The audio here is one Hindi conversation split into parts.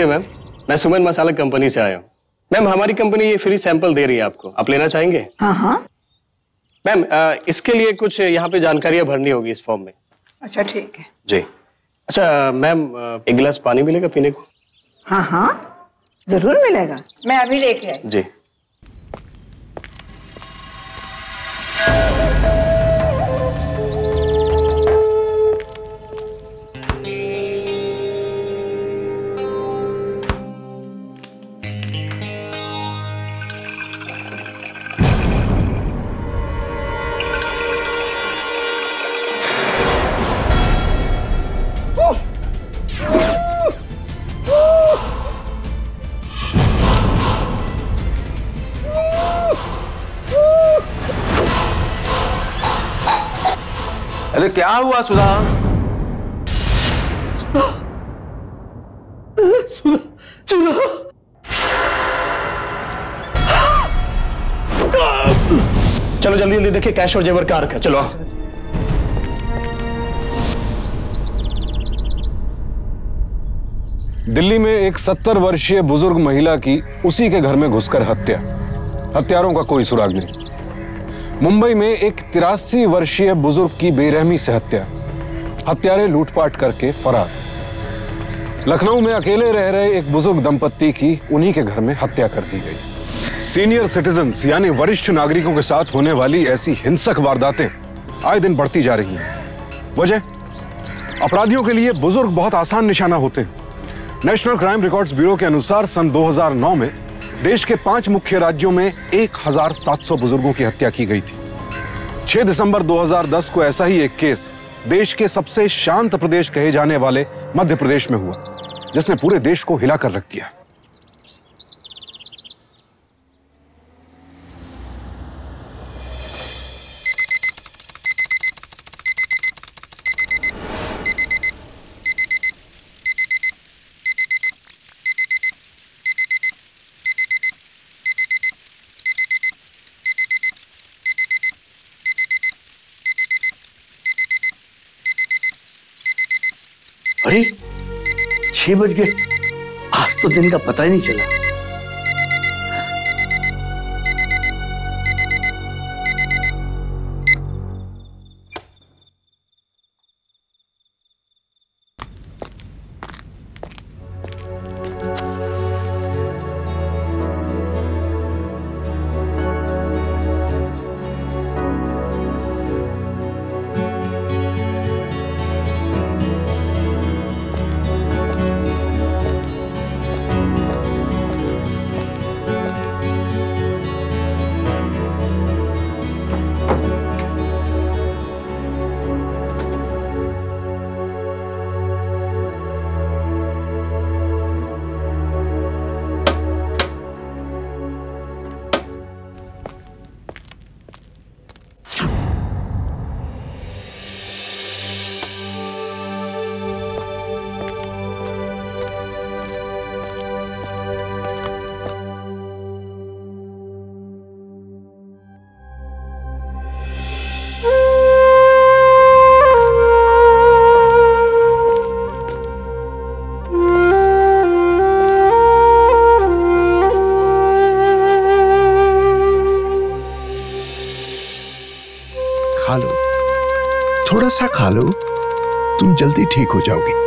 नमस्ते मैम, मैं सुमन मसाला कंपनी से आया हूँ। मैम हमारी कंपनी ये फ्री सैंपल दे रही है आपको, आप लेना चाहेंगे? हाँ हाँ। मैम इसके लिए कुछ यहाँ पे जानकारियाँ भरनी होगी इस फॉर्म में। अच्छा ठीक है जी। अच्छा मैम एक गिलास पानी मिलेगा पीने को? हाँ हाँ जरूर मिलेगा, मैं अभी लेके आई। जी। अरे क्या हुआ सुधा? चलो जल्दी जल्दी देखिए कैश और जेवर कहाँ रखा है, चलो। दिल्ली में एक 70 वर्षीय बुजुर्ग महिला की उसी के घर में घुसकर हत्या, हत्यारों का कोई सुराग नहीं। मुंबई में एक 83 वर्षीय बुजुर्ग की बेरहमी से हत्या, हत्यारे लूटपाट करके फरार। लखनऊ में अकेले रह रहे एक बुजुर्ग दंपत्ति की उन्हीं के घर में हत्या कर दी गई। सीनियर सिटीजन्स यानी वरिष्ठ नागरिकों के साथ होने वाली ऐसी हिंसक वारदातें आए दिन बढ़ती जा रही हैं। वजह, अपराधियों के लिए बुजुर्ग बहुत आसान निशाना होते हैं। नेशनल क्राइम रिकॉर्ड्स ब्यूरो के अनुसार सन 2009 में देश के 5 मुख्य राज्यों में 1700 बुजुर्गों की हत्या की गई थी। 6 दिसंबर 2010 को ऐसा ही एक केस देश के सबसे शांत प्रदेश कहे जाने वाले मध्य प्रदेश में हुआ, जिसने पूरे देश को हिलाकर रख दिया। अरे 6 बज गए, आज तो दिन का पता ही नहीं चला। खा लो, थोड़ा सा खा लो, तुम जल्दी ठीक हो जाओगी।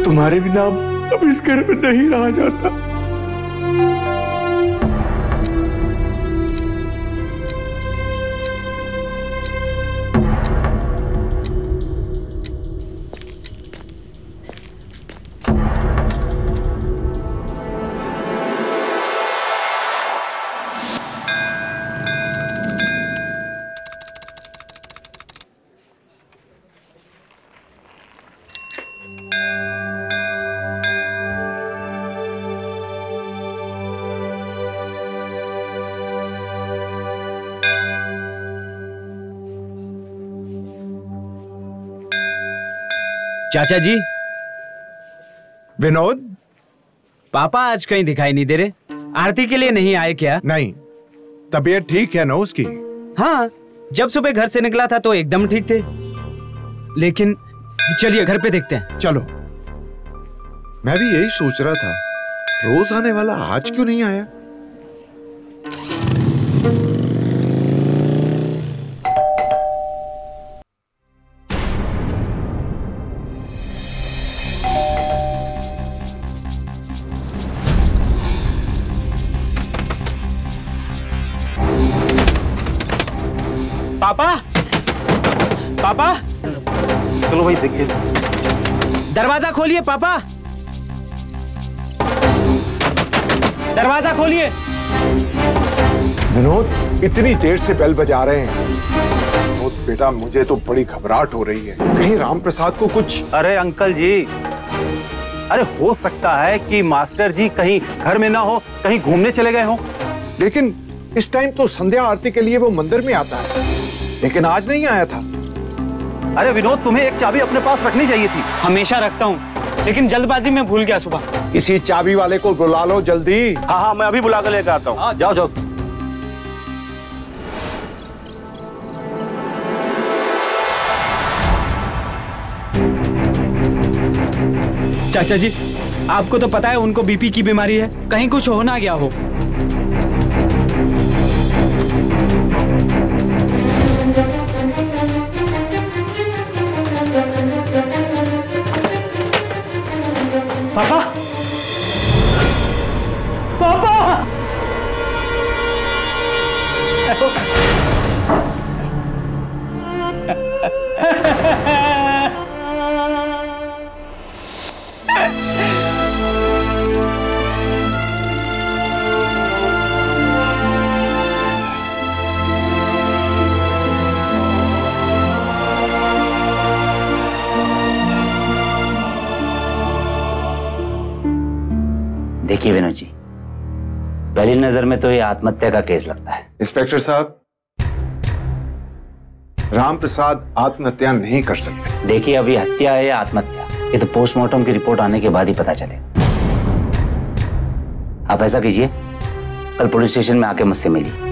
तुम्हारे बिना अब इस घर में नहीं रहा जाता। चाचा जी। विनोद, पापा आज कहीं दिखाई नहीं दे रहे। आरती के लिए नहीं आए क्या? नहीं, तबीयत ठीक है ना उसकी? हाँ, जब सुबह घर से निकला था तो एकदम ठीक थे, लेकिन चलिए घर पे देखते हैं। चलो। मैं भी यही सोच रहा था, रोज आने वाला आज क्यों नहीं आया? पापा, पापा, चलो भाई देखिए। दरवाजा खोलिए पापा, दरवाजा खोलिए। विनोद, इतनी देर से बेल बजा रहे हैं। विनोद बेटा, मुझे तो बड़ी घबराहट हो रही है, कहीं राम प्रसाद को कुछ। अरे अंकल जी, अरे हो सकता है कि मास्टर जी कहीं घर में ना हो, कहीं घूमने चले गए हो। लेकिन इस टाइम तो संध्या आरती के लिए वो मंदिर में आता है, लेकिन आज नहीं आया था। अरे विनोद, तुम्हें एक चाबी अपने पास रखनी चाहिए थी। हमेशा रखता हूँ, लेकिन जल्दबाजी में भूल गया सुबह। किसी चाबी वाले को बुला लो जल्दी। हाँ हाँ, मैं अभी बुला कर लेकर आता हूँ। हाँ, जाओ जाओ। चाचा जी, आपको तो पता है उनको बीपी की बीमारी है, कहीं कुछ हो ना गया हो। पापा, पापा, देखिए विनोद जी, पहली नजर में तो ये आत्महत्या का केस लगता है। इंस्पेक्टर साहब, राम प्रसाद आत्महत्या नहीं कर सकते। देखिए, अभी हत्या है या आत्महत्या, ये तो पोस्टमार्टम की रिपोर्ट आने के बाद ही पता चले। आप ऐसा कीजिए, कल पुलिस स्टेशन में आके मुझसे मिलिए।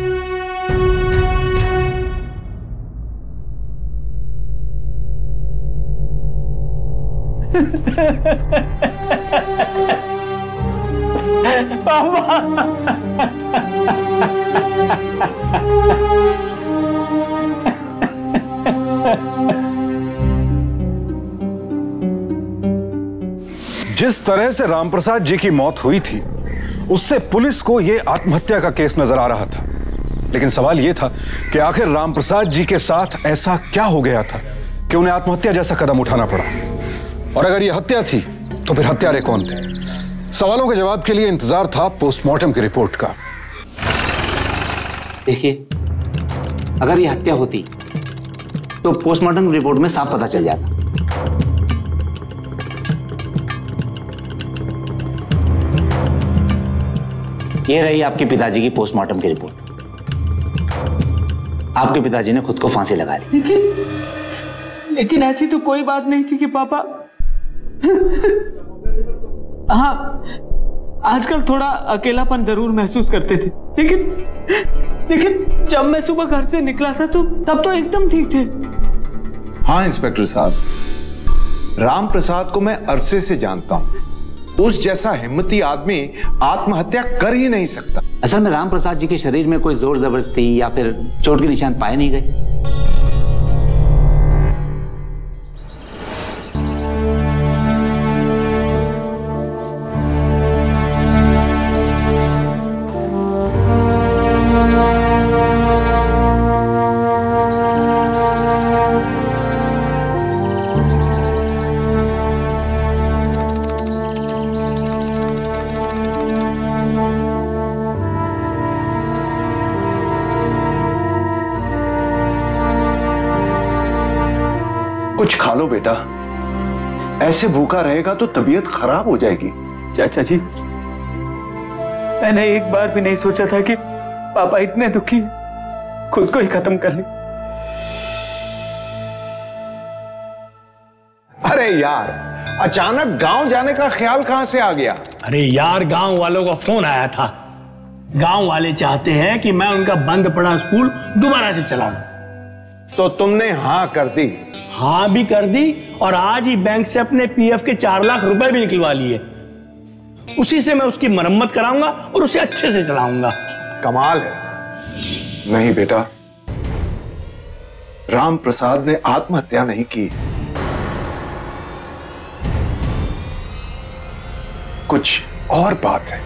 जिस तरह से रामप्रसाद जी की मौत हुई थी, उससे पुलिस को यह आत्महत्या का केस नजर आ रहा था। लेकिन सवाल यह था कि आखिर रामप्रसाद जी के साथ ऐसा क्या हो गया था कि उन्हें आत्महत्या जैसा कदम उठाना पड़ा। और अगर यह हत्या थी तो फिर हत्यारे कौन थे? सवालों के जवाब के लिए इंतजार था पोस्टमार्टम की रिपोर्ट का। देखिए, अगर यह हत्या होती तो पोस्टमार्टम रिपोर्ट में साफ पता चल जाता। ये रही आपके पिताजी की पोस्टमार्टम की रिपोर्ट। आपके पिताजी ने खुद को फांसी लगा ली। लेकिन ऐसी तो कोई बात नहीं थी कि पापा। हाँ, आजकल थोड़ा अकेलापन जरूर महसूस करते थे, लेकिन जब मैं सुबह घर से निकला था तो तब तो एकदम ठीक थे। हाँ इंस्पेक्टर साहब, राम प्रसाद को मैं अरसे से जानता हूं। उस जैसा हिम्मती आदमी आत्महत्या कर ही नहीं सकता। असल में राम प्रसाद जी के शरीर में कोई जोर जबरदस्ती या फिर चोट के निशान पाए नहीं गए। कुछ खा लो बेटा, ऐसे भूखा रहेगा तो तबीयत खराब हो जाएगी। चाचा जी, मैंने एक बार भी नहीं सोचा था कि पापा इतने दुखी खुद को ही खत्म कर ले। अरे यार, अचानक गांव जाने का ख्याल कहां से आ गया? अरे यार, गांव वालों का फोन आया था। गांव वाले चाहते हैं कि मैं उनका बंद पड़ा स्कूल दोबारा से चलाऊं। तो तुमने हाँ कर दी? हाँ भी कर दी, और आज ही बैंक से अपने पीएफ के 4 लाख रुपए भी निकलवा लिए। उसी से मैं उसकी मरम्मत कराऊंगा और उसे अच्छे से चलाऊंगा। कमाल है। नहीं बेटा, राम प्रसाद ने आत्महत्या नहीं की, कुछ और बात है।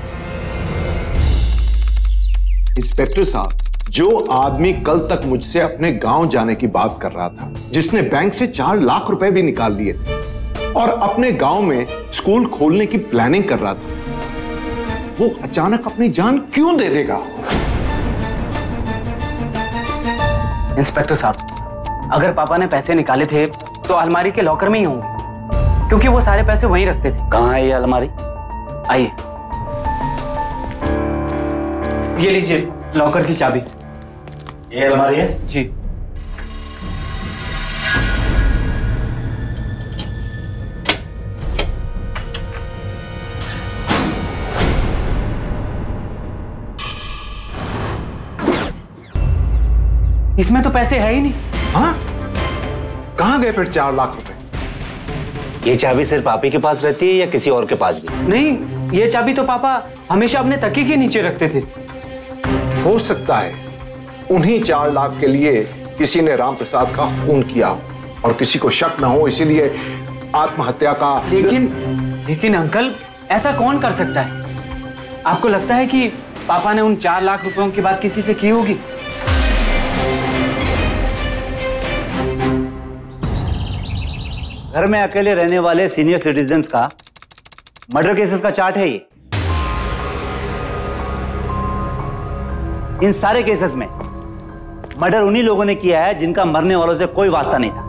इंस्पेक्टर साहब, जो आदमी कल तक मुझसे अपने गांव जाने की बात कर रहा था, जिसने बैंक से 4 लाख रुपए भी निकाल लिए थे और अपने गांव में स्कूल खोलने की प्लानिंग कर रहा था, वो अचानक अपनी जान क्यों दे देगा? इंस्पेक्टर साहब, अगर पापा ने पैसे निकाले थे तो अलमारी के लॉकर में ही होंगे, क्योंकि वो सारे पैसे वहीं रखते थे। कहाँ है ये अलमारी? आइए, ये लीजिए लॉकर की चाबी। ये अलमारी है जी। इसमें तो पैसे है ही नहीं। हाँ? कहां गए फिर 4 लाख रुपए? ये चाबी सिर्फ आप ही के पास रहती है या किसी और के पास भी? नहीं, ये चाबी तो पापा हमेशा अपने तकिए के नीचे रखते थे। हो सकता है उन्हीं 4 लाख के लिए किसी ने राम प्रसाद का खून किया और किसी को शक ना हो, इसीलिए आत्महत्या का। लेकिन अंकल, ऐसा कौन कर सकता है? आपको लगता है कि पापा ने उन 4 लाख रुपयों की बात किसी से की होगी? घर में अकेले रहने वाले सीनियर सिटीजन्स का मर्डर केसेस का चार्ट है ये। इन सारे केसेस में मर्डर उन्हीं लोगों ने किया है जिनका मरने वालों से कोई वास्ता नहीं था।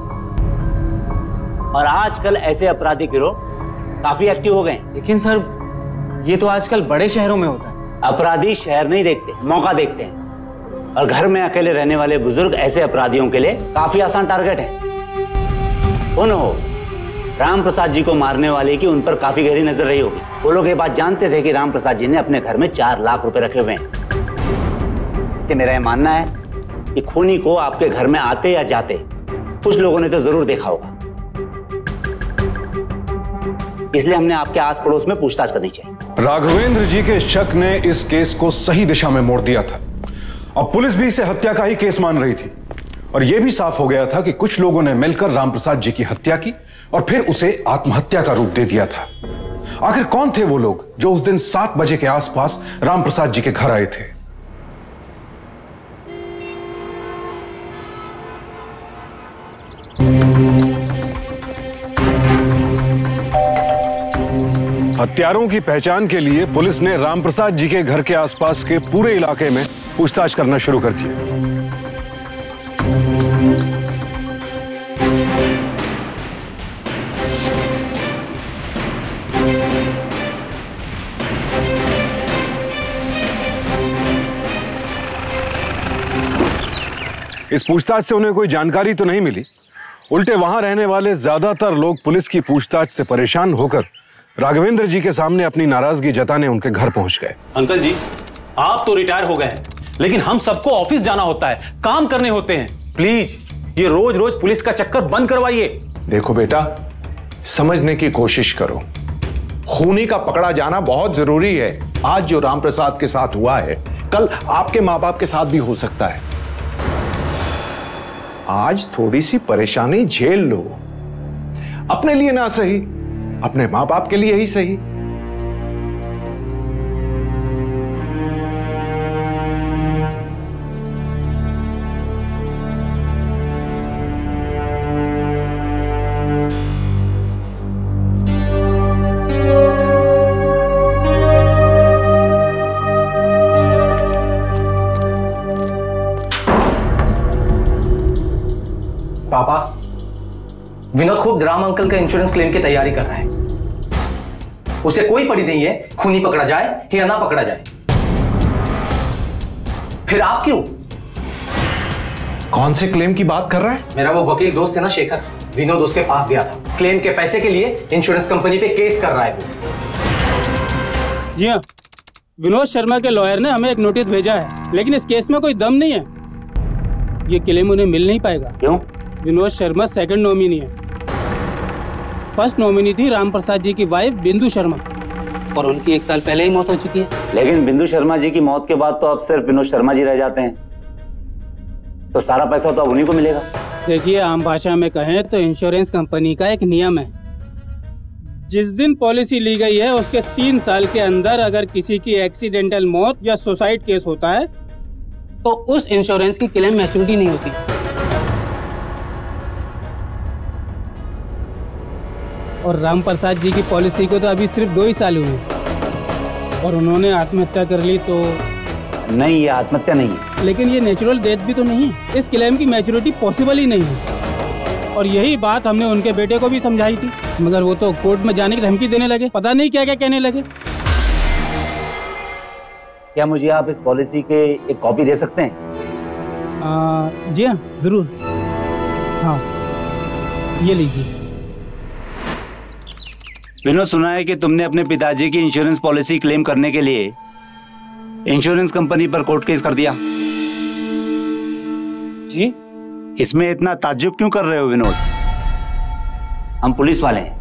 और आजकल ऐसे अपराधी गिरोह काफी एक्टिव हो गए। लेकिन सर, ये तो आजकल बड़े शहरों में होता है। अपराधी शहर नहीं देखते, मौका देखते हैं। और घर में अकेले रहने वाले बुजुर्ग ऐसे अपराधियों के लिए काफी आसान टारगेट है। राम प्रसाद जी को मारने वाले की उन पर काफी गहरी नजर रही होगी। वो लोग ये बात जानते थे कि राम प्रसाद जी ने अपने घर में 4 लाख रुपए रखे हुए हैं। इसलिए मेरा यह मानना है कि खूनी को आपके घर में आते या जाते कुछ लोगों ने तो जरूर देखा होगा। इसलिए हमने आपके आस पड़ोस में पूछताछ करनी चाहिए। राघवेंद्र जी के शक ने इस केस को सही दिशा में मोड़ दिया था। अब पुलिस भी इसे हत्या का ही केस मान रही थी और यह भी साफ हो गया था कि कुछ लोगों ने मिलकर रामप्रसाद जी की हत्या की और फिर उसे आत्महत्या का रूप दे दिया था। आखिर कौन थे वो लोग जो उस दिन 7 बजे के आसपास रामप्रसाद जी के घर आए थे? हत्यारों की पहचान के लिए पुलिस ने रामप्रसाद जी के घर के आसपास के पूरे इलाके में पूछताछ करना शुरू कर दिया। इस पूछताछ से उन्हें कोई जानकारी तो नहीं मिली। उल्टे वहां रहने वाले ज्यादातर लोग पुलिस की पूछताछ से परेशान होकर राघवेंद्र जी के सामने अपनी नाराजगी जताने उनके घर पहुंच गए। अंकल जी, आप तो रिटायर हो गए हैं, लेकिन हम सबको ऑफिस जाना होता है, काम करने होते हैं। प्लीज ये रोज रोज पुलिस का चक्कर बंद करवाइए। देखो बेटा, समझने की कोशिश करो। खूनी का पकड़ा जाना बहुत जरूरी है। आज जो रामप्रसाद के साथ हुआ है, कल आपके माँ बाप के साथ भी हो सकता है। आज थोड़ी सी परेशानी झेल लो, अपने लिए ना सही, अपने माँ बाप के लिए ही सही। पापा, विनोद खूब राम अंकल का इंश्योरेंस क्लेम की तैयारी कर रहा है। उसे कोई पड़ी नहीं है खूनी पकड़ा जाए या ना पकड़ा जाए। फिर आप क्यों? कौन से क्लेम की बात कर रहा है? मेरा वो वकील दोस्त है ना शेखर, विनोद उसके पास गया था। क्लेम के पैसे के लिए इंश्योरेंस कंपनी पे केस कर रहा है वो। जी हाँ, विनोद शर्मा के लॉयर ने हमें एक नोटिस भेजा है, लेकिन इस केस में कोई दम नहीं है। ये क्लेम उन्हें मिल नहीं पाएगा। क्यों? विनोद शर्मा सेकंड नॉमिनी है। फर्स्ट नॉमिनी थी राम प्रसाद जी की वाइफ बिंदु शर्मा, और उनकी 1 साल पहले ही मौत हो चुकी है। लेकिन बिंदु शर्मा जी की मौत के बाद तो अब सिर्फ विनोद शर्मा जी रह जाते हैं, तो सारा पैसा तो अब उन्हीं को मिलेगा। देखिए, आम भाषा में कहें तो इंश्योरेंस कंपनी का एक नियम है, जिस दिन पॉलिसी ली गई है उसके 3 साल के अंदर अगर किसी की एक्सीडेंटल मौत या सुसाइड केस होता है तो उस इंश्योरेंस की क्लेम मैच्योरिटी नहीं होती। और राम प्रसाद जी की पॉलिसी को तो अभी सिर्फ 2 ही साल हुए और उन्होंने आत्महत्या कर ली। तो नहीं, ये आत्महत्या नहीं है। लेकिन ये नेचुरल डेथ भी तो नहीं है। इस क्लेम की मैच्योरिटी पॉसिबल ही नहीं है, और यही बात हमने उनके बेटे को भी समझाई थी, मगर वो तो कोर्ट में जाने की धमकी देने लगे, पता नहीं क्या क्या कहने लगे। क्या मुझे आप इस पॉलिसी के एक कॉपी दे सकते हैं? जी हाँ, जरूर। हाँ, ये लीजिए। विनोद, सुना है कि तुमने अपने पिताजी की इंश्योरेंस पॉलिसी क्लेम करने के लिए इंश्योरेंस कंपनी पर कोर्ट केस कर दिया। जी? इसमें इतना ताज्जुब क्यों कर रहे हो विनोद? हम पुलिस वाले हैं,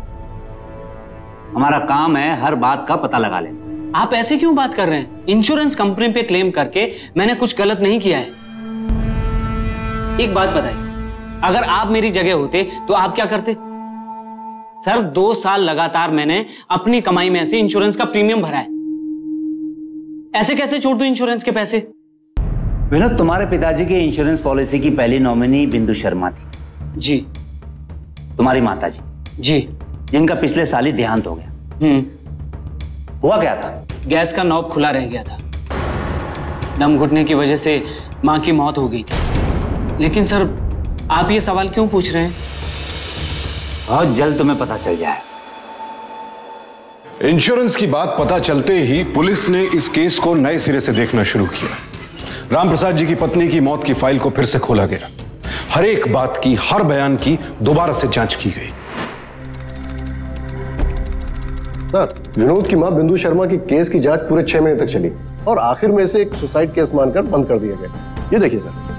हमारा काम है हर बात का पता लगा लेना। आप ऐसे क्यों बात कर रहे हैं? इंश्योरेंस कंपनी पे क्लेम करके मैंने कुछ गलत नहीं किया है। एक बात बताइए, अगर आप मेरी जगह होते तो आप क्या करते? सर, 2 साल लगातार मैंने अपनी कमाई में से इंश्योरेंस का प्रीमियम भरा है, ऐसे कैसे छोड़ दूं इंश्योरेंस के पैसे? विनोद, तुम्हारे पिताजी की इंश्योरेंस पॉलिसी की पहली नॉमिनी बिंदु शर्मा थी। जी। तुम्हारी माताजी? जी। जिनका पिछले साल ही देहांत हो गया। हुआ क्या था? गैस का नॉब खुला रह गया था, दम घुटने की वजह से मां की मौत हो गई थी। लेकिन सर, आप ये सवाल क्यों पूछ रहे हैं? बहुत जल्द तुम्हें पता चल जाए। इंश्योरेंस की बात पता चलते ही पुलिस ने इस केस को नए सिरे से देखना शुरू किया। राम प्रसाद जी की पत्नी की मौत की फाइल को फिर से खोला गया। हर एक बात की, हर बयान की दोबारा से जांच की गई। सर, विनोद की मां बिंदु शर्मा की केस की जांच पूरे 6 महीने तक चली और आखिर में इसे एक सुसाइड केस मानकर बंद कर दिया गया। ये देखिए सर।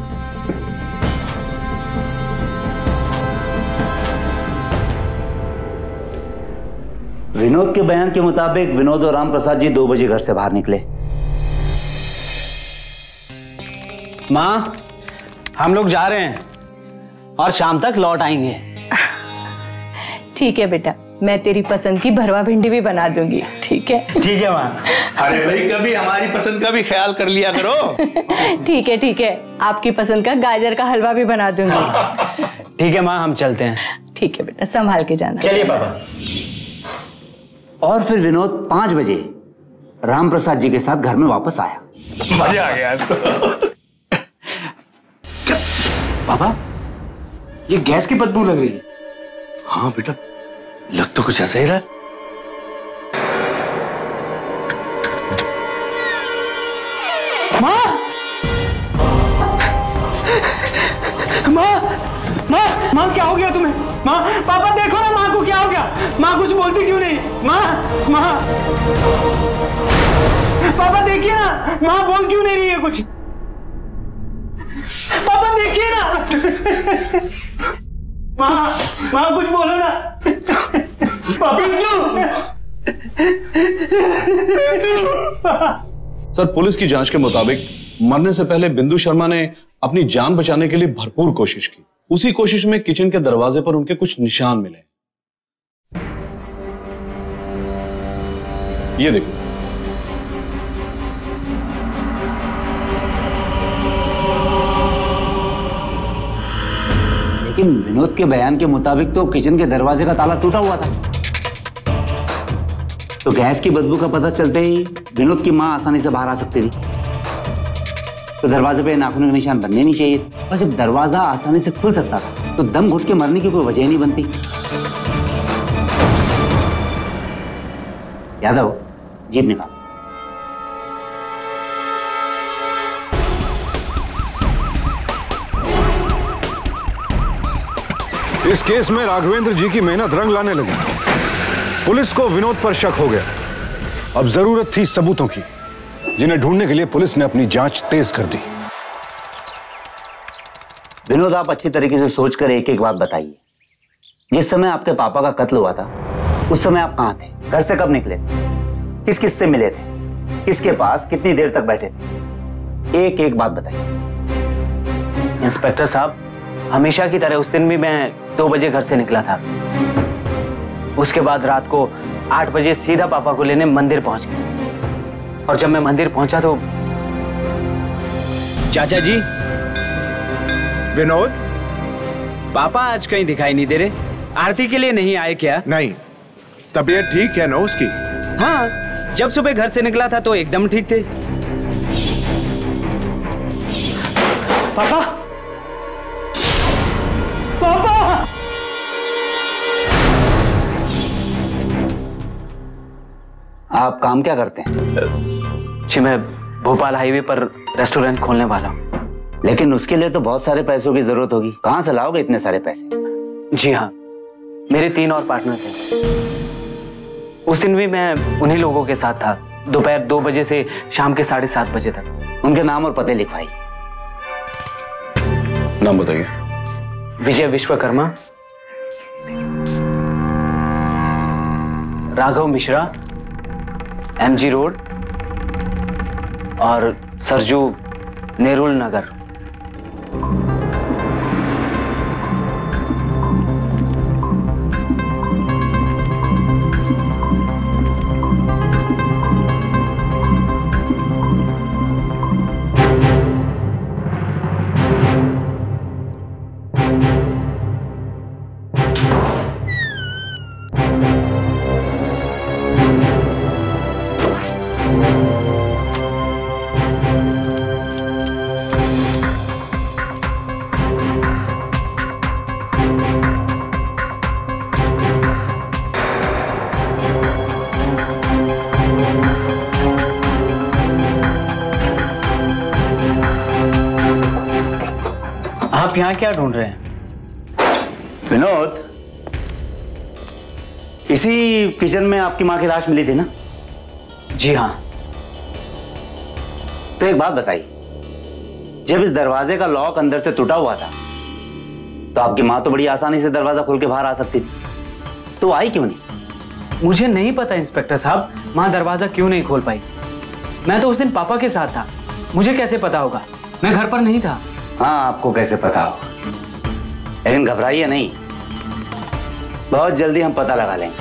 विनोद के बयान के मुताबिक विनोद और राम प्रसाद जी 2 बजे घर से बाहर निकले। मां, हम लोग जा रहे हैं और शाम तक लौट आएंगे। ठीक है बेटा, मैं तेरी पसंद की भरवा भिंडी भी बना दूंगी। ठीक है? ठीक है मां। अरे भाई, कभी हमारी पसंद का भी ख्याल कर लिया करो। ठीक है, ठीक है, आपकी पसंद का गाजर का हलवा भी बना दूंगी। ठीक है मां, हम चलते हैं। ठीक है बेटा, संभाल के जाना। चलिए पापा। और फिर विनोद 5 बजे राम प्रसाद जी के साथ घर में वापस आया। मजा आ गया इसको। पापा, ये गैस की बदबू लग रही है। हाँ बेटा, लग तो कुछ ऐसा ही रहा है। माँ, माँ, माँ, माँ, क्या हो गया तुम्हें? माँ, पापा देखो ना, माँ को क्या हो गया? माँ कुछ बोलती क्यों नहीं? माँ, माँ, पापा देखिए ना, माँ बोल क्यों नहीं रही है कुछ? पापा देखिए ना। माँ, माँ कुछ बोलो ना। सर, पुलिस की जांच के मुताबिक मरने से पहले बिंदु शर्मा ने अपनी जान बचाने के लिए भरपूर कोशिश की। उसी कोशिश में किचन के दरवाजे पर उनके कुछ निशान मिले। ये देखिए। लेकिन विनोद के बयान के मुताबिक तो किचन के दरवाजे का ताला टूटा हुआ था, तो गैस की बदबू का पता चलते ही विनोद की मां आसानी से बाहर आ सकती थी। तो दरवाजे पे नाखूनों के निशान बनने नहीं चाहिए, और जब दरवाजा आसानी से खुल सकता था तो दम घुट के मरने की कोई वजह नहीं बनती। यादव, जीप निकाल। इस केस में राघवेंद्र जी की मेहनत रंग लाने लगी। पुलिस को विनोद पर शक हो गया। अब जरूरत थी सबूतों की, जिन्हें ढूंढने के लिए पुलिस ने अपनी जांच तेज कर दी। विनोद, आप अच्छी तरीके से सोचकर एक एक बात बताइए। जिस समय आपके पापा का कत्ल हुआ था उस समय आप कहां थे? घर से कब निकले थे? किस किस से मिले थे? किसके पास कितनी देर तक बैठे थे? एक एक बात बताइए। इंस्पेक्टर साहब, हमेशा की तरह उस दिन भी मैं 2 बजे घर से निकला था। उसके बाद रात को 8 बजे सीधा पापा को लेने मंदिर पहुंच गया। और जब मैं मंदिर पहुंचा तो चाचा जी, विनोद, पापा आज कहीं दिखाई नहीं दे रहे। आरती के लिए नहीं आए क्या? नहीं, तबीयत ठीक है ना उसकी? हाँ, जब सुबह घर से निकला था तो एकदम ठीक थे। पापा, पापा! आप काम क्या करते हैं? जी, मैं भोपाल हाईवे पर रेस्टोरेंट खोलने वाला हूँ। लेकिन उसके लिए तो बहुत सारे पैसों की जरूरत होगी। कहां से लाओगे इतने सारे पैसे? जी हाँ, मेरे 3 और पार्टनर्स हैं। उस दिन भी मैं उन्हीं लोगों के साथ था, दोपहर 2 बजे से शाम के 7:30 बजे तक। उनके नाम और पते लिखवाइए। नाम बताइए। विजय विश्वकर्मा, राघव मिश्रा, MG रोड और सरजू नेरुल नगर। आप यहाँ क्या ढूंढ रहे हैं? विनोद, इसी किचन में आपकी माँ की लाश मिली थी ना? जी हाँ। तो एक बात बताइए, जब इस दरवाजे का लॉक अंदर से टूटा हुआ था तो आपकी माँ तो बड़ी आसानी से दरवाजा खोल के बाहर आ सकती थी, तो आई क्यों नहीं? मुझे नहीं पता इंस्पेक्टर साहब, माँ दरवाजा क्यों नहीं खोल पाई। मैं तो उस दिन पापा के साथ था, मुझे कैसे पता होगा? मैं घर पर नहीं था। हाँ, आपको कैसे पता होगा, लेकिन घबराइए नहीं, बहुत जल्दी हम पता लगा लेंगे।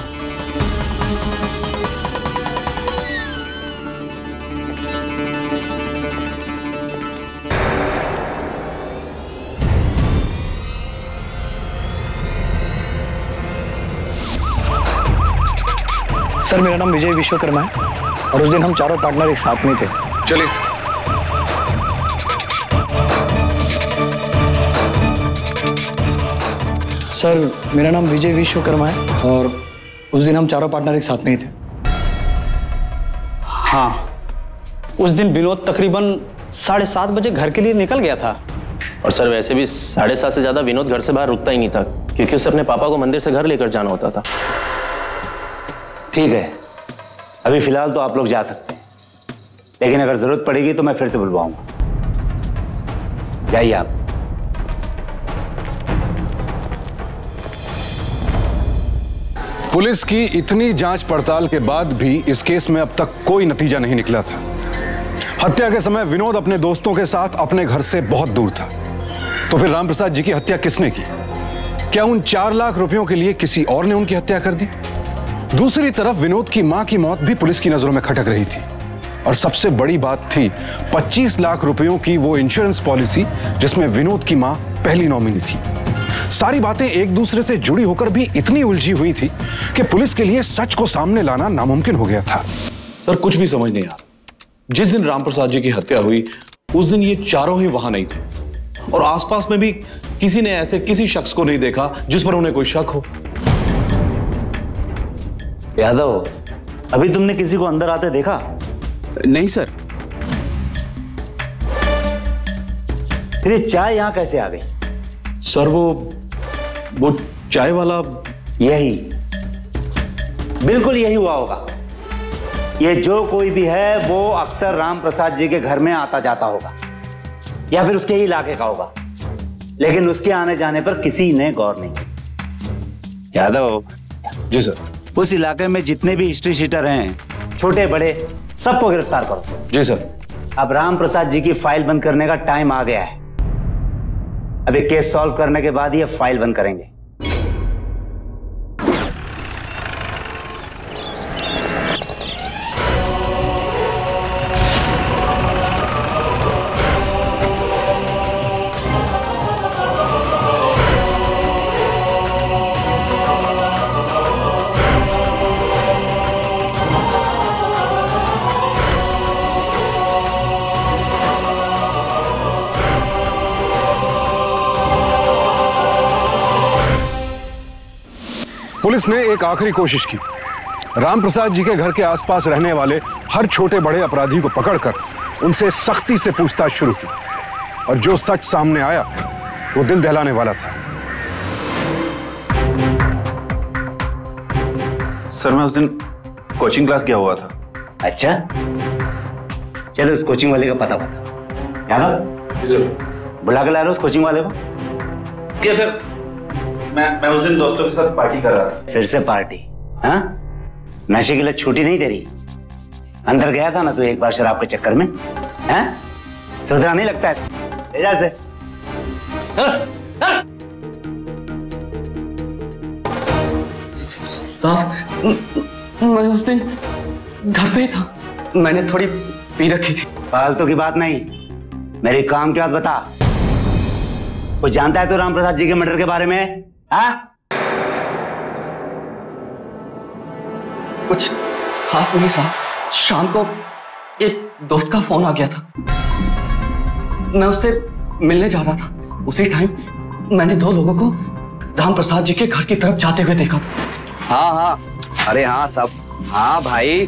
सर, मेरा नाम विजय विश्वकर्मा है और उस दिन हम चारों पार्टनर एक साथ में थे। चलिए। सर, मेरा नाम विजय विश्वकर्मा है और उस दिन हम चारों पार्टनर एक साथ में ही थे। हाँ, उस दिन विनोद तकरीबन 7:30 बजे घर के लिए निकल गया था। और सर, वैसे भी 7:30 से ज्यादा विनोद घर से बाहर रुकता ही नहीं था, क्योंकि उसे अपने पापा को मंदिर से घर लेकर जाना होता था। ठीक है, अभी फिलहाल तो आप लोग जा सकते हैं, लेकिन अगर जरूरत पड़ेगी तो मैं फिर से बुलवाऊंगा। जाइए आप। पुलिस की इतनी जांच पड़ताल के बाद भी इस केस में अब तक कोई नतीजा नहीं निकला था। हत्या के समय विनोद अपने दोस्तों के साथ अपने घर से बहुत दूर था। तो फिर रामप्रसाद जी की हत्या किसने की? क्या उन 4 लाख रुपयों के लिए किसी और ने उनकी हत्या कर दी? दूसरी तरफ विनोद की मां की मौत भी पुलिस की नजरों में खटक रही थी। और सबसे बड़ी बात थी 25 लाख रुपयों की वो इंश्योरेंस पॉलिसी जिसमें विनोद की मां पहली नॉमिनी थी। सारी बातें एक दूसरे से जुड़ी होकर भी इतनी उलझी हुई थी कि पुलिस के लिए सच को सामने लाना नामुमकिन हो गया था। सर, कुछ भी समझ नहीं आ रहा। जिस दिन रामप्रसाद जी की हत्या हुई उस दिन ये चारों ही वहां नहीं थे और आसपास में भी किसी ने ऐसे किसी शख्स को नहीं देखा जिस पर उन्हें कोई शक हो। यादव, अभी तुमने किसी को अंदर आते देखा? नहीं सर। फिर ये चाय यहां कैसे आ गई? सर, वो वो चाय वाला? यही, बिल्कुल यही हुआ होगा। ये जो कोई भी है वो अक्सर राम प्रसाद जी के घर में आता जाता होगा या फिर उसके ही इलाके का होगा, लेकिन उसके आने जाने पर किसी ने गौर नहीं किया। यादव जी सर। उस इलाके में जितने भी हिस्ट्री शीटर हैं, छोटे बड़े, सबको गिरफ्तार करो। जी सर। अब राम प्रसाद जी की फाइल बंद करने का टाइम आ गया है। अब ये केस सॉल्व करने के बाद ये फाइल बंद करेंगे। पुलिस ने एक आखिरी कोशिश की। राम प्रसाद जी के घर के आसपास रहने वाले हर छोटे बड़े अपराधी को पकड़कर उनसे सख्ती से पूछताछ शुरू की, और जो सच सामने आया वो दिल दहलाने वाला था। सर, मैं उस दिन कोचिंग क्लास गया हुआ था। अच्छा, चलो उस कोचिंग वाले का पता बता। यादव, बुला के ला लो उस कोचिंग वाले को। क्या सर? मैं उस दिन दोस्तों के साथ पार्टी कर रहा था। फिर से पार्टी? हाँ, नशे के लिए छुट्टी नहीं तेरी। अंदर गया था ना तू एक बार शराब के चक्कर में। हैं? सुधरा नहीं लगता है? ले जा से। साहब, मैं उस दिन घर पे ही था, मैंने थोड़ी पी रखी थी। फालतू की बात नहीं, मेरे काम की बात बता। कुछ जानता है तू राम प्रसाद जी के मर्डर के बारे में? हाँ? कुछ खास नहीं साहब, शाम को एक दोस्त का फोन आ गया था, मैं उससे मिलने जा रहा था। उसी टाइम मैंने दो लोगों को राम प्रसाद जी के घर की तरफ जाते हुए देखा था। हाँ हाँ, अरे हाँ सब, हाँ भाई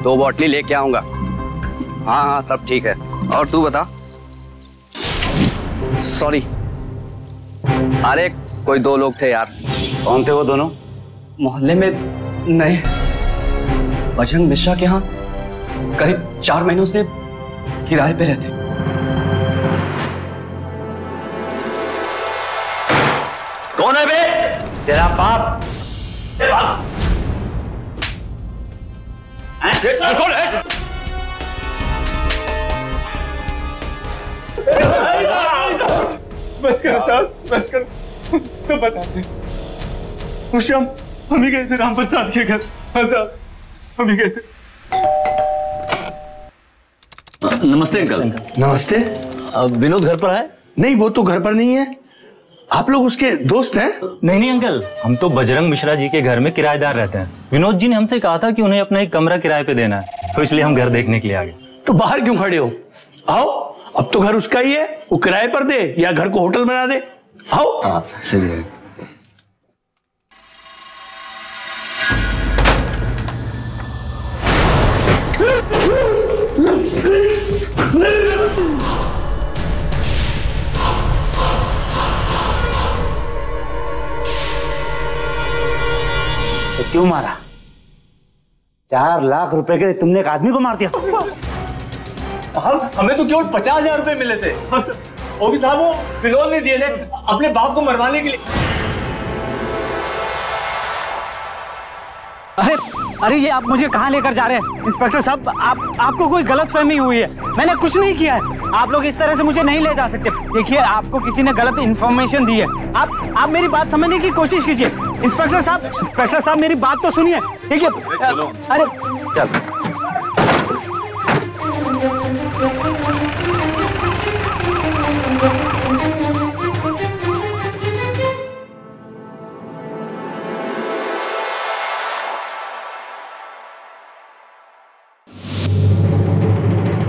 2 बॉटली लेके आऊंगा। हाँ हाँ सब ठीक है। और तू बता? सॉरी, अरे कोई 2 लोग थे यार। कौन थे वो दोनों? मोहल्ले में नए, बजरंग मिश्रा के यहाँ करीब 4 महीनों से किराए पे रहते। कौन है बे? तेरा बाप? कौन है? बस कर साहब, बस कर। तो बताते उस शाम हम ही गए थे राम प्रसाद के घर। हाँ साहब, हम ही गए थे। नमस्ते अंकल। नमस्ते। विनोद घर पर है? नहीं, वो तो घर पर नहीं है। आप लोग उसके दोस्त हैं? नहीं अंकल, हम तो बजरंग मिश्रा जी के घर में किराएदार रहते हैं। विनोद जी ने हमसे कहा था कि उन्हें अपना एक कमरा किराए पे देना है, तो इसलिए हम घर देखने के लिए आ गए। तो बाहर क्यों खड़े हो? आओ, अब तो घर उसका ही है, वो किराए पर दे या घर को होटल बना दे। आओ। हाँ सही है। तो क्यों मारा? 4 लाख रुपए के लिए तुमने एक आदमी को मार दिया? साहब, हमें तो केवल 50,000 रुपए मिले थे। वो भी साहब वो विनोद ने दिए थे अपने बाप को मरवाने के लिए। अरे ये आप मुझे कहाँ लेकर जा रहे हैं? इंस्पेक्टर साहब, आपको कोई गलतफहमी हुई है, मैंने कुछ नहीं किया है। आप लोग इस तरह से मुझे नहीं ले जा सकते। देखिए, आपको किसी ने गलत इन्फॉर्मेशन दी है। आप मेरी बात समझने की कोशिश कीजिए। इंस्पेक्टर साहब मेरी बात तो सुनिए। देखिए, अरे चल।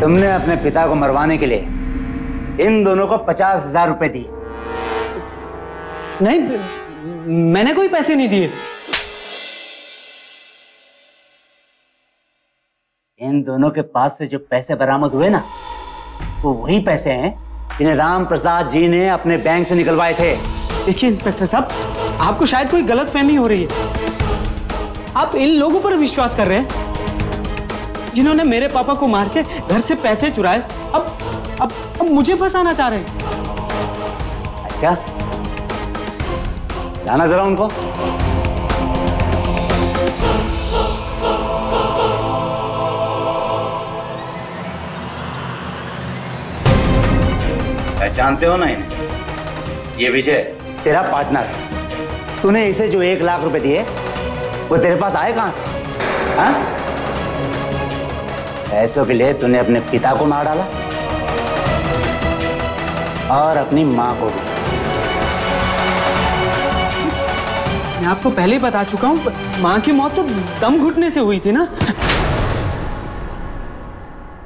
तुमने अपने पिता को मरवाने के लिए इन दोनों को 50,000 रुपए दिए। नहीं, मैंने कोई पैसे नहीं दिए। इन दोनों के पास से जो पैसे बरामद हुए ना, वो वही पैसे हैं जिन्हें राम प्रसाद जी ने अपने बैंक से निकलवाए थे। देखिए इंस्पेक्टर साहब, आपको शायद कोई गलतफहमी हो रही है। आप इन लोगों पर विश्वास कर रहे हैं जिन्होंने मेरे पापा को मार के घर से पैसे चुराए, अब मुझे फंसाना चाह रहे हैं। अच्छा, लाना जरा उनको। पहचानते हो ना इन्हें? ये विजय तेरा पार्टनर है। तूने इसे जो 1 लाख रुपए दिए वो तेरे पास आए कहां से? हाँ? पैसों के लिए तूने अपने पिता को मार डाला और अपनी मां को भी। मैं आपको पहले ही बता चुका हूं, मां की मौत तो दम घुटने से हुई थी ना।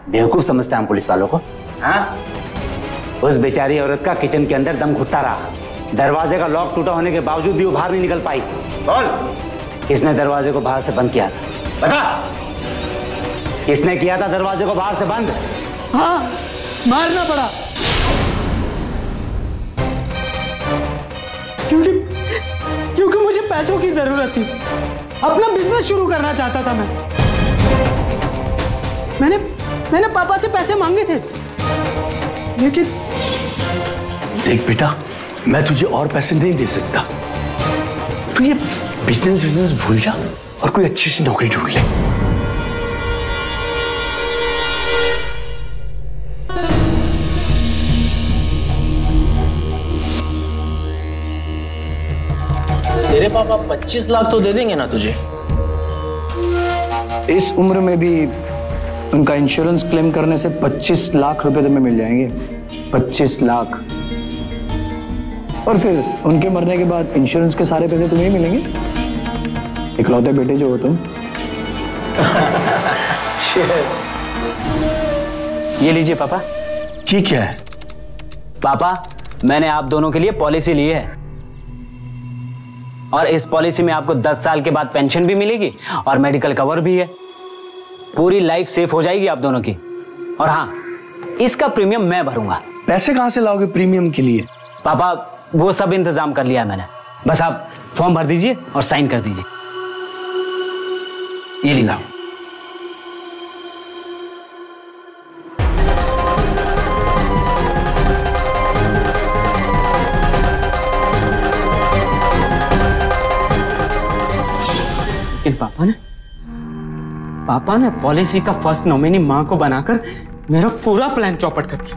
बेवकूफ समझते हैं हम पुलिस वालों को? हाँ? उस बेचारी औरत का किचन के अंदर दम घुटता रहा। दरवाजे का लॉक टूटा होने के बावजूद भी वो बाहर नहीं निकल पाई। बोल, किसने दरवाजे को बाहर से बंद किया था? बता, किसने किया था दरवाजे को बाहर से बंद? हाँ, मारना पड़ा। क्योंकि मुझे पैसों की जरूरत थी। अपना बिजनेस शुरू करना चाहता था मैं। मैंने पापा से पैसे मांगे थे, लेकिन देख बेटा, मैं तुझे और पैसे नहीं दे सकता। तू ये बिजनेस भूल जा और कोई अच्छी सी नौकरी ढूंढ ले। तेरे पापा 25 लाख तो दे देंगे ना तुझे? इस उम्र में भी उनका इंश्योरेंस क्लेम करने से 25 लाख रुपए तुम्हें मिल जाएंगे। 25 लाख। और फिर उनके मरने के बाद इंश्योरेंस के सारे पैसे तुम्हें ही मिलेंगे। इकलौते बेटे जो हो तुम। ये लीजिए पापा। ठीक है पापा, मैंने आप दोनों के लिए पॉलिसी ली है और इस पॉलिसी में आपको 10 साल के बाद पेंशन भी मिलेगी और मेडिकल कवर भी है। पूरी लाइफ सेफ हो जाएगी आप दोनों की। और हाँ, इसका प्रीमियम मैं भरूंगा। पैसे कहां से लाओगे प्रीमियम के लिए? पापा, वो सब इंतजाम कर लिया मैंने। बस आप फॉर्म भर दीजिए और साइन कर दीजिए। ये लीजिए। लेकिन पापा ने पॉलिसी का फर्स्ट नॉमिनी मां को बनाकर मेरा पूरा प्लान चौपट कर दिया।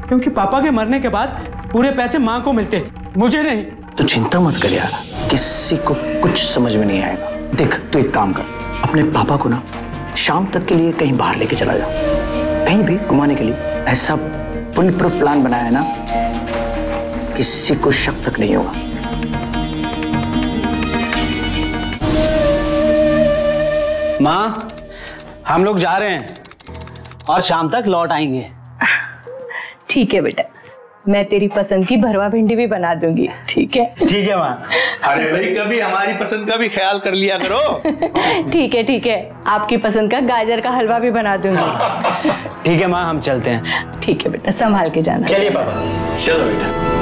क्योंकि पापा के मरने के बाद पूरे पैसे मां को मिलते, मुझे नहीं। तो चिंता मत कर यार, किसी को कुछ समझ में नहीं आएगा। देख, तू एक काम कर, अपने पापा को ना शाम तक के लिए कहीं बाहर लेके चला जा, कहीं भी घुमाने के लिए। ऐसा फुल प्रूफ प्लान बनाया है ना, किसी को शक तक नहीं होगा। माँ, हम लोग जा रहे हैं और शाम तक लौट आएंगे। ठीक है बेटा, मैं तेरी पसंद की भरवा भिंडी भी बना दूंगी। ठीक है? ठीक है माँ। अरे भाई, कभी हमारी पसंद का भी ख्याल कर लिया करो। ठीक है, आपकी पसंद का गाजर का हलवा भी बना दूंगी। ठीक है माँ, हम चलते हैं। ठीक है बेटा, संभाल के जाना। चलिए पापा। चलो बेटा।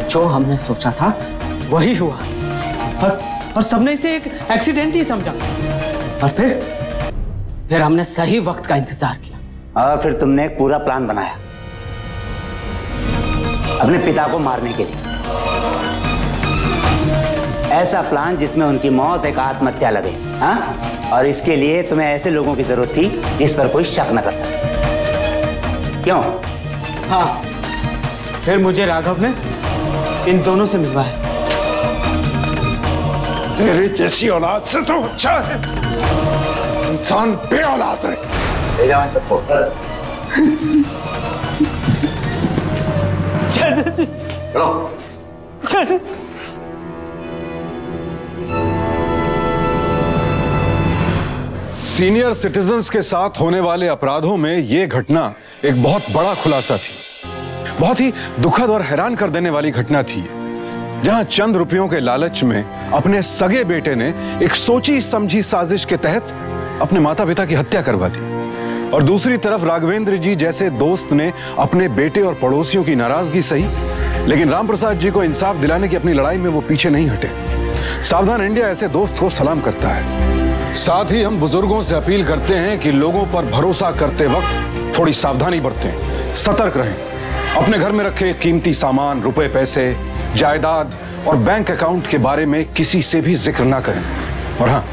जो हमने सोचा था वही हुआ और सबने इसे एक एक्सीडेंट ही समझा। और फिर हमने सही वक्त का इंतजार किया और फिर तुमने एक पूरा प्लान बनाया अपने पिता को मारने के लिए। ऐसा प्लान जिसमें उनकी मौत एक आत्महत्या लगे। हाँ? और इसके लिए तुम्हें ऐसे लोगों की जरूरत थी जिस पर कोई शक न कर सके। क्यों? हाँ, फिर मुझे राघव ने इन दोनों से मिलवाया। तेरे जैसी औलाद से तो अच्छा है इंसान बे औलाद है। ले जाओ इन सबको। चलो। सीनियर सिटीजन्स के साथ होने वाले अपराधों में यह घटना एक बहुत बड़ा खुलासा थी। बहुत ही दुखद और हैरान कर देने वाली घटना थी, जहां चंद रुपयों के लालच में अपने सगे बेटे ने एक सोची समझी साजिश के तहत अपने माता पिता की हत्या करवा दी। और दूसरी तरफ राघवेंद्र जी जैसे दोस्त ने अपने बेटे और पड़ोसियों की नाराजगी सही, लेकिन रामप्रसाद जी को इंसाफ दिलाने की अपनी लड़ाई में वो पीछे नहीं हटे। सावधान इंडिया ऐसे दोस्त को सलाम करता है। साथ ही हम बुजुर्गों से अपील करते हैं कि लोगों पर भरोसा करते वक्त थोड़ी सावधानी बरतें, सतर्क रहें। अपने घर में रखे कीमती सामान, रुपए पैसे, जायदाद और बैंक अकाउंट के बारे में किसी से भी जिक्र ना करें। और हाँ,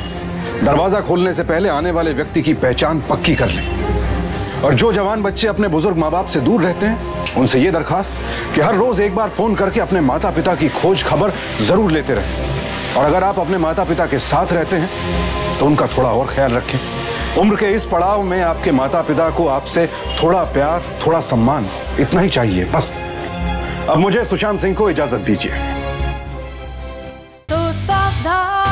दरवाजा खोलने से पहले आने वाले व्यक्ति की पहचान पक्की कर लें। और जो जवान बच्चे अपने बुजुर्ग माँ बाप से दूर रहते हैं, उनसे ये दरखास्त कि हर रोज एक बार फोन करके अपने माता पिता की खोज खबर जरूर लेते रहें। और अगर आप अपने माता पिता के साथ रहते हैं तो उनका थोड़ा और ख्याल रखें। उम्र के इस पड़ाव में आपके माता पिता को आपसे थोड़ा प्यार, थोड़ा सम्मान, इतना ही चाहिए बस। अब मुझे सुशांत सिंह को इजाजत दीजिए। तो सावधान।